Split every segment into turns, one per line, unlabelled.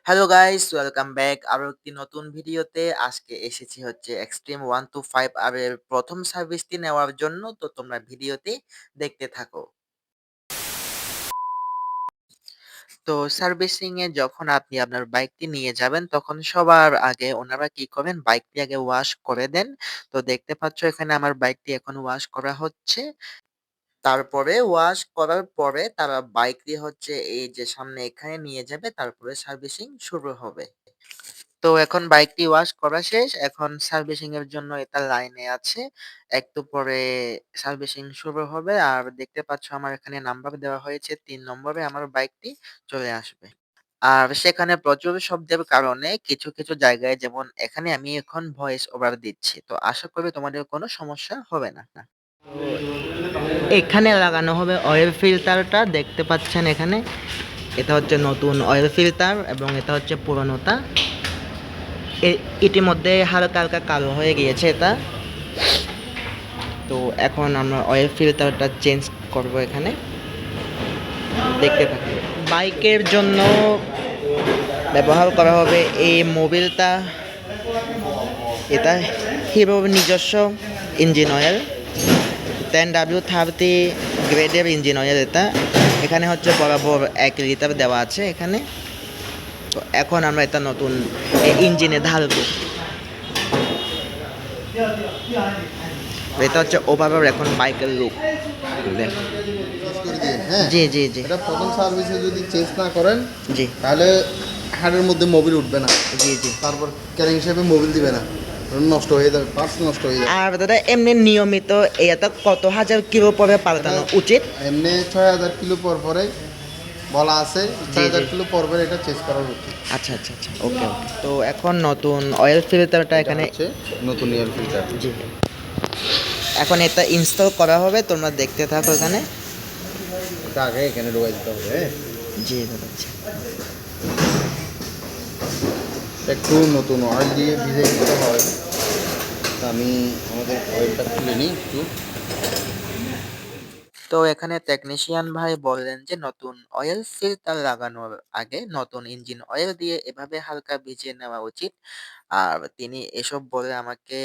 Hello guys, welcome back আরো একটি নতুন ভিডিওতে। আজকে এসেছি হচ্ছে এক্সট্রিম 125 আর এর প্রথম সার্ভিসটি নেওয়ার জন্য। তো তোমরা ভিডিওতে দেখতে থাকো। তো সার্ভিসিং এ যখন আপনি আপনার বাইকটি নিয়ে যাবেন তখন সবার আগে ওনারা কি করেন, বাইকটি আগে ওয়াশ করে দেন। তো দেখতে পাচ্ছ এখানে আমার বাইকটি এখন ওয়াশ করা হচ্ছে। তারপরে ওয়াশ করার পরে তারা বাইকটি হচ্ছে এই যে সামনে এখানে নিয়ে যাবে, তারপরে সার্ভিসিং শুরু হবে। তো এখন বাইকটি ওয়াশ করা শেষ। এখন সার্ভিসিং এর জন্য এটা লাইনে আছে। একটু পরে সার্ভিসিং শুরু হবে। আর দেখতে পাচ্ছ আমার এখানে নাম্বার দেওয়া হয়েছে ৩ নম্বরে আমার বাইকটি চলে আসবে। আর সেখানে প্রচুর শব্দের কারণে কিছু জায়গায়, যেমন এখানে আমি এখন ভয়েস ওভার দিচ্ছি। তো আশা করি তোমাদের কোনো সমস্যা হবে না। এখানে লাগানো হবে অয়েল ফিল্টারটা, দেখতে পাচ্ছেন এখানে। এটা হচ্ছে নতুন অয়েল ফিল্টার এবং এটা হচ্ছে পুরনোটা। ইতিমধ্যে হালকা কালো হয়ে গিয়েছে এটা। তো এখন আমরা অয়েল ফিল্টারটা চেঞ্জ করব এখানে, দেখতে থাকি। বাইকের জন্য ব্যবহার করা হবে এই মোবিলটা। এটা হিরোর নিজস্ব ইঞ্জিন অয়েল, 10W30 গ্রেডের ইঞ্জিন অয়েল এটা। এখানে হচ্ছে বরাবর 1 লিটার দেওয়া আছে এখানে। তো এখন আমরা এটা নতুন ইঞ্জিনে ঢালবো। এটা হচ্ছে ওভারঅল এখন বাইকের লুক।
চেঞ্জ করে দিয়েন, হ্যাঁ।
জি।
এটা প্রথম সার্ভিসে যদি চেঞ্জ না করেন
জি
তাহলে হাড়ের মধ্যে মোবিল উঠবে না।
জি।
তারপর ক্যারিং হিসেবে মোবিল দিবে না, নষ্ট হয়ে যাবে, পার্টস নষ্ট হয়ে যাবে।
আর দাদা এমনি নিয়মিত এটা কত হাজার কিলো পরে
এটা
পাল্টানো উচিত?
এমনি 6,000 কিলো পর পরে বলা আছে,
জি
6,000
জি।
কিলো পর পরে এটা চেঞ্জ করার উচিত।
আচ্ছা, ওকে। তো এখন নতুন অয়েল ফিল্টারটা
এটা
এখানে।
হচ্ছে নতুন এয়ার ফিল্টার।
জি, এখন এটা ইনস্টল করা হবে, তোমরা দেখতে থাকো এখানে।
এটা আগে এখানে ঢোকাই দিতে হবে, হ্যাঁ।
জি দাদা জি।
একটু নতুন অয়েল দিয়ে ভিজে দিতে হয়। তা আমি আমাদের অয়েলটা খুলে নিই একটু।
তো এখানে টেকনিশিয়ান ভাই বললেন যে নতুন অয়েল ফিল্টার লাগানোর আগে নতুন ইঞ্জিন অয়েল দিয়ে এভাবে হালকা ভিজিয়ে নেওয়া উচিত। আর তিনি এসব বলে আমাকে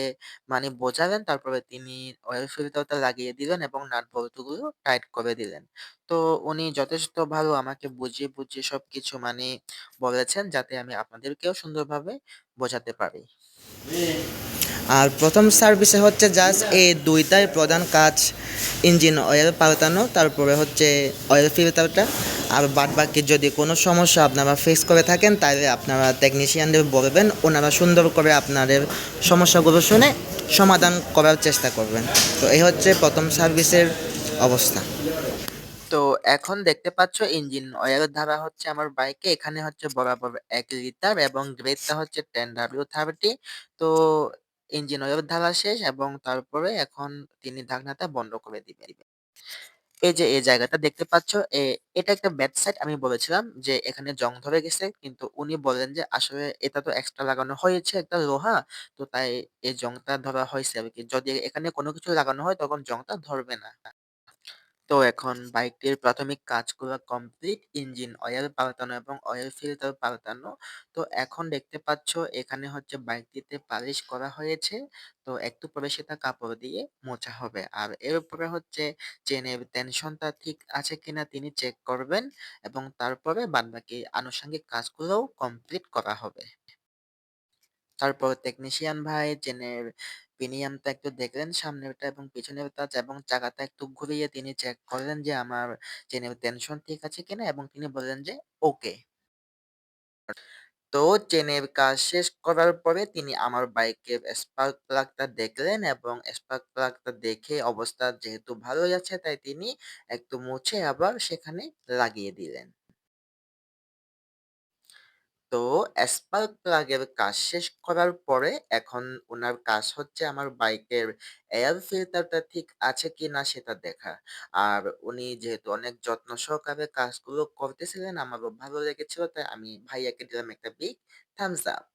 মানে বোঝালেন। তারপরে তিনি অয়েল ফিল্টারটা লাগিয়ে দিলেন এবং নাট বল্টুগুলো টাইট করে দিলেন। তো উনি যথেষ্ট ভালো আমাকে বুঝিয়ে সবকিছু মানে বলেছেন, যাতে আমি আপনাদেরকেও সুন্দরভাবে বোঝাতে পারি। আর প্রথম সার্ভিসে হচ্ছে জাস্ট এই দুইটাই প্রধান কাজ, ইঞ্জিন অয়েল পাল্টানো, তারপরে হচ্ছে অয়েল ফিল্টারটা। আর বাদবাকি যদি কোনো সমস্যা আপনারা ফেস করে থাকেন তাহলে আপনারা টেকনিশিয়ানদের বলবেন, ওনারা সুন্দর করে আপনাদের সমস্যাগুলো শুনে সমাধান করার চেষ্টা করবেন। তো এই হচ্ছে প্রথম সার্ভিসের অবস্থা। তো এখন দেখতে পাচ্ছ ইঞ্জিন অয়েল ঢালা হচ্ছে আমার বাইকে। এখানে হচ্ছে বরাবর 1 লিটার এবং গ্রেডটা হচ্ছে 10W30। তো ইঞ্জিন অয়েল ঢালা শেষ এবং তারপরে এখন তিনি ঢাকনাটা বন্ধ করে দিবেন। এই যে এই জায়গাটা দেখতে পাচ্ছ, এটা একটা ব্যাড সাইড। আমি বলেছিলাম যে এখানে জং ধরে গেছে, কিন্তু উনি বললেন যে আসলে এটা তো এক্সট্রা লাগানো হয়েছে একটা লোহা, তো তাই এই জংটা ধরা হয়েছে আর কি। যদি এখানে কোনো কিছু লাগানো হয় তখন জংটা ধরবে না। তো এখন বাইকটির প্রাথমিক কাজগুলো কমপ্লিট, ইঞ্জিন অয়েল পাল্টানো এবং অয়েল ফিল্টার পাল্টানো। তো এখন দেখতে পাচ্ছ এখানে হচ্ছে বাইকটিতে পালিশ করা হয়েছে। তো একটু পরে সেটা কাপড় দিয়ে মোছা হবে। আর এর উপরে হচ্ছে চেনের টেনশনটা ঠিক আছে কিনা তিনি চেক করবেন এবং তারপরে বাদবাকি আনুষঙ্গিক কাজগুলোও কমপ্লিট করা হবে। তারপর টেকনিশিয়ান ভাই চেনের পিনিয়ামটা একটু দেখলেন, সামনেরটা এবং পিছনেরটা এবং চাকাটা একটু ঘুরিয়ে তিনি চেক করলেন যে আমার চেনের টেনশন ঠিক আছে কিনা এবং তিনি বললেন যে ওকে। তো চেনের কাজ শেষ করার পরে তিনি আমার বাইকের স্পার্ক প্লাগটা দেখলেন এবং স্পার্ক প্লাগটা দেখে অবস্থা যেহেতু ভালোই আছে তাই তিনি একটু মুছে আবার সেখানে লাগিয়ে দিলেন। তো স্পার্ক প্লাগের কাজ শেষ করার পরে এখন উনার কাজ হচ্ছে আমার বাইকের এয়ার ফিল্টারটা ঠিক আছে কিনা সেটা দেখা। আর উনি যেহেতু অনেক যত্ন সহকারে কাজগুলো করতেছিলেন, আমারও ভালো লেগেছিল, তাই আমি ভাইয়াকে দিলাম একটা বিগ থামস আপ।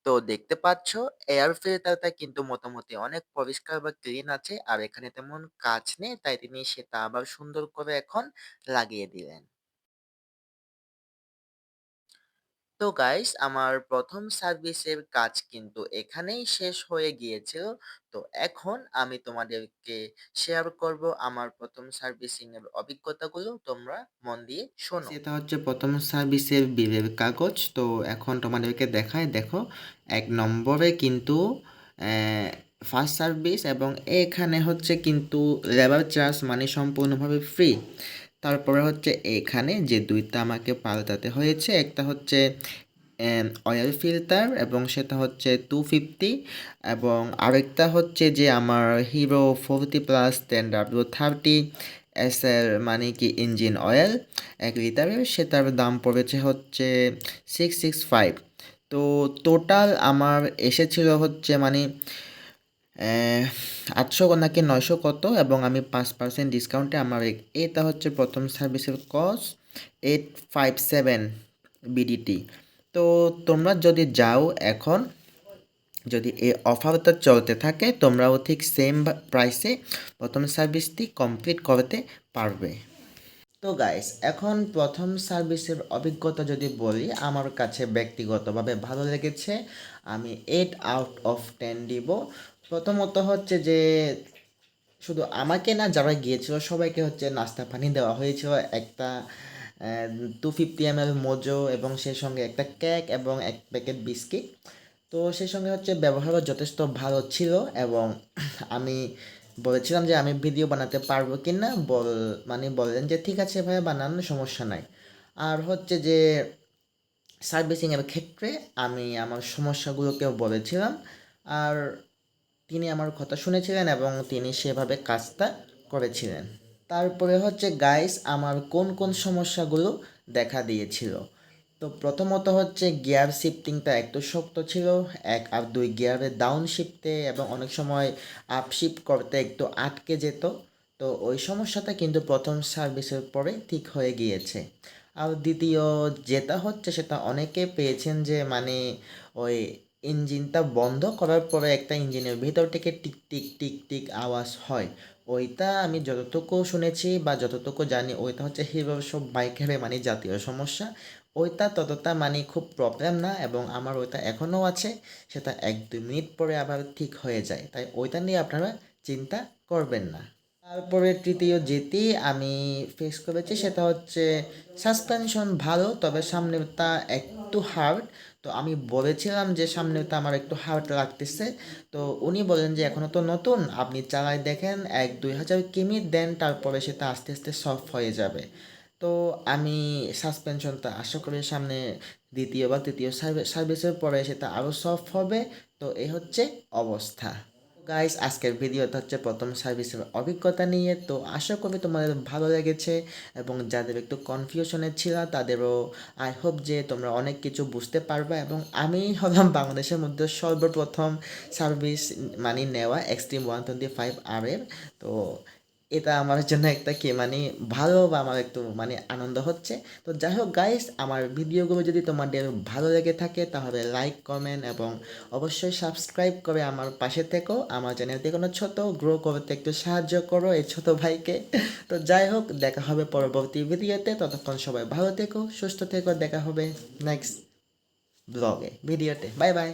তো দেখতে পাচ্ছ এয়ার ফিল্টারটা কিন্তু মোটামুটি অনেক পরিষ্কার বা ক্লিন আছে, আর এখানে তেমন কাজ নেই, তাই তিনি সেটা আবার সুন্দর করে এখন লাগিয়ে দিলেন। তো গাইস আমার ১ম সার্ভিসের কাজ কিন্তু এখানেই শেষ হয়ে গিয়েছিল। তো এখন আমি তোমাদেরকে শেয়ার করব আমার ১ম সার্ভিসিং এর অভিজ্ঞতাগুলো। তোমরা মন দিয়ে শোনো। এটা হচ্ছে ১ম সার্ভিসের বিলের কাগজ। তো এখন তোমাদেরকে দেখাই দেখো ১ নম্বরে কিন্তু ফার্স্ট সার্ভিস এবং এখানে হচ্ছে কিন্তু লেবার চার্জ মানে সম্পূর্ণভাবে ফ্রি। তারপরে হচ্ছে এখানে যে ২ টা আমাকে পাল্টাতে হয়েছে একটা হচ্ছে অয়েল ফিল্টার এবং সেটা হচ্ছে 250 এবং আরেকটা হচ্ছে যে আমার হিরো 40+ 10W30 এসএল মানে কি ইঞ্জিন অয়েল ১ লিটারের সেটার দাম পড়েছে হচ্ছে 665। তো টোটাল আমার এসেছিল হচ্ছে মানে ৮০০ নাকি ৯০০ কত এবং আমি 5% ডিসকাউন্টে আমার এটা হচ্ছে প্রথম সার্ভিসের কস্ট 857 বিডিটি। তো তোমরা যদি যাও এখন যদি এই অফারটা চলতে থাকে তোমরাও ঠিক সেম প্রাইসে প্রথম সার্ভিসটি কমপ্লিট করতে পারবে। তো গাইস এখন প্রথম সার্ভিসের অভিজ্ঞতা যদি বলি আমার কাছে ব্যক্তিগতভাবে ভালো লেগেছে। আমি 8/10 দিব। প্রথমত হচ্ছে যে শুধু আমাকে না যারা গিয়েছিল সবাইকে হচ্ছে নাস্তা পানি দেওয়া হয়েছিল একটা 250 ml মোজো এবং সেই সঙ্গে একটা কেক এবং ১ প্যাকেট বিস্কিট। তো সেই সঙ্গে হচ্ছে ব্যবহারও যথেষ্ট ভালো ছিল এবং আমি বলেছিলাম যে আমি ভিডিও বানাতে পারবো কি না মানে বললেন যে ঠিক আছে ভাইয়া বানানো সমস্যা নাই। আর হচ্ছে যে সার্ভিসিংয়ের ক্ষেত্রে আমি আমার সমস্যাগুলোকেও বলেছিলাম আর তিনি আমার কথা শুনেছিলেন এবং তিনি সেভাবে কাজটা করেছিলেন। তারপরে হচ্ছে গাইস আমার কোন কোন সমস্যাগুলো দেখা দিয়েছিল। তো প্রথমত হচ্ছে গিয়ার শিফটিংটা একটু শক্ত ছিল ১ আর ২ গিয়ারের ডাউন শিফটে এবং অনেক সময় আপ শিফট করতে একটু আটকে যেত। তো ওই সমস্যাটা কিন্তু প্রথম সার্ভিসের পরে ঠিক হয়ে গিয়েছে। আর দ্বিতীয় যেটা হচ্ছে সেটা অনেকে পেয়েছেন যে মানে ওই ইঞ্জিনটা বন্ধ করার পরে একটা ইঞ্জিনের ভিতর থেকে টিক টিক টিক টিক আওয়াজ হয়। ওইটা আমি যতটুকু শুনেছি বা যতটুকু জানি ওইটা হচ্ছে হিরোর সব বাইকের মানে জাতীয় সমস্যা। ওইটা ততটা মানে খুব প্রবলেম না এবং আমার ওইটা এখনও আছে। সেটা ১-২ মিনিট পরে আবার ঠিক হয়ে যায়। তাই ওইটা নিয়ে আপনারা চিন্তা করবেন না। তারপরে তৃতীয় যেটি আমি ফেস করেছি সেটা হচ্ছে সাসপেনশন ভালো তবে সামনেরটা একটু হার্ড। তো আমি বলেছিলাম যে সামনেরটা আমার একটু হার্ড লাগতেছে। তো উনি বলেন যে এখনও তো নতুন আপনি চালায় দেখেন ১-২ হাজার কিমি দেন তারপরে সেটা আস্তে আস্তে সফট হয়ে যাবে। তো আমি সাসপেনশনটা আশা করি সামনে দ্বিতীয় বা তৃতীয় সার্ভিসের পরে সেটা আরও সফট হবে। তো এই হচ্ছে অবস্থা। গাইস আজকের ভিডিওটা হচ্ছে প্রথম সার্ভিসের অভিজ্ঞতা নিয়ে। তো আশা করি তোমাদের ভালো লেগেছে এবং যাদের একটু কনফিউশনে ছিল তাদেরও আই হোপ যে তোমরা অনেক কিছু বুঝতে পারবে এবং আমি হলাম বাংলাদেশের মধ্যে সর্বপ্রথম সার্ভিস মানে নেওয়া এক্সট্রিম 125R-এর। তো এটা আমার জন্য একটা কি মানে ভালো বা আমার একটু মানে আনন্দ হচ্ছে। তো যাই হোক গাইস আমার ভিডিওগুলো যদি তোমাদের ভালো লেগে থাকে তাহলে লাইক কমেন্ট এবং অবশ্যই সাবস্ক্রাইব করে আমার পাশে থেকো। আমার চ্যানেলটি কোনো ছোট গ্রো করতে একটু সাহায্য করো এই ছোট ভাইকে। তো যাই হোক দেখা হবে পরবর্তী ভিডিওতে। ততক্ষণ সবাই ভালো থেকো সুস্থ থেকো দেখা হবে নেক্সট ব্লগে ভিডিওতে। Bye bye.